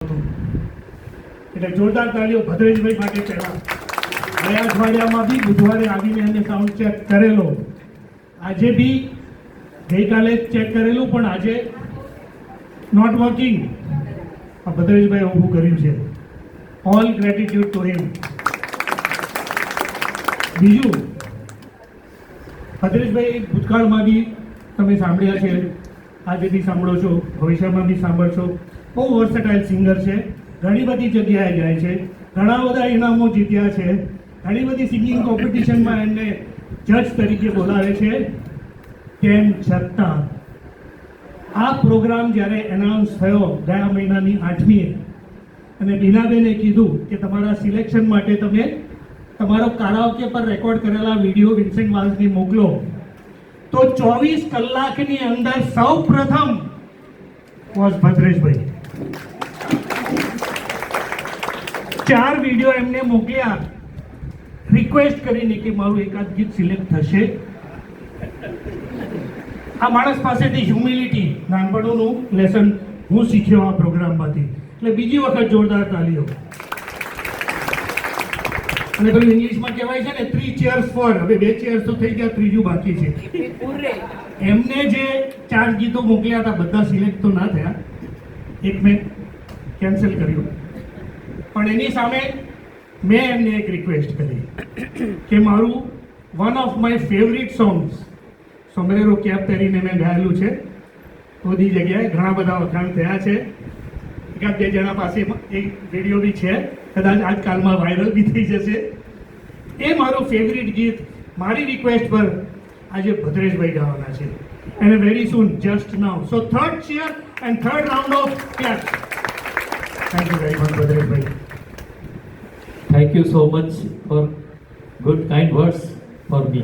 એટલે જોરદાર તાળીઓ ભદ્રેશભાઈ માટે પહેલા. ગયા અઠવાડિયામાં બી બુધવારે આવીને એને સાઉન્ડ ચેક કરેલો, આજે બી ગઈકાલે ચેક કરેલું, પણ આજે નોટ વર્કિંગ. ભદ્રેશભાઈ ઊભું કર્યું છે. All gratitude to him. બીજું, ભદ્રેશભાઈ ભૂતકાળમાં બી તમે સાંભળ્યા છે, આજે બી સાંભળો છો, ભવિષ્યમાં બી સાંભળશો. બહુ વર્સેટાઇલ સિંગર છે, ઘણી બધી જગ્યાએ જાય છે, ઘણા બધા ઇનામો જીત્યા છે, ઘણી બધી સિંગિંગ કોમ્પિટિશનમાં એમને જજ તરીકે બોલાવે છે. તેમ છતાં આ પ્રોગ્રામ જ્યારે એનાઉન્સ થયો ગયા મહિનાની 8મીએ, અને બીનાબેને કીધું કે તમારા સિલેક્શન માટે તમે તમારો કારાઓકે પર રેકોર્ડ કરેલા વિડીયો વિન્સેન્ટ વાલ્સની મોકલો, તો 24 કલાકની અંદર સૌ પ્રથમ વોઝ ભદ્રેશભાઈ. 4 વિડીયો એમને મોકલ્યા રિક્વેસ્ટ કરીને કે મારું એકાદ ગીત સિલેક્ટ થશે. આ માણસ પાસેથી હ્યુમિલિટી, નાનપણનું લેસન હું શીખ્યો આ પ્રોગ્રામમાંથી. એટલે બીજી વખત જોરદાર તાલીઓ. અને પેલું ઇંગ્લિશમાં કહેવાય છે ને 3 cheers for, હવે 2 ચેર્સ તો થઈ ગયા, ત્રીજું બાકી છે. એમને જે 4 ગીતો મોકલ્યા હતા બધા સિલેક્ટ તો ના થયા, એક મેં કેન્સલ કર્યું, પણ એની સામે મેં એમને એક રિક્વેસ્ટ કરી કે મારું one of my favourite songs sombrero cap પહેરીને મેં ગાયેલું છે, બધી જગ્યાએ ઘણા બધા વખાણ થયા છે, એકાદ 2 જણા પાસે એક વિડીયો બી છે, કદાચ આજકાલમાં વાયરલ બી થઈ જશે. એ મારું ફેવરિટ ગીત મારી રિક્વેસ્ટ પર આજે ભદ્રેશભાઈ ગાવાના છે, અને very soon, just now. So third cheer and third round of clap. Thank you very much Bhadreshbhai. Thank you so much for good kind words for me.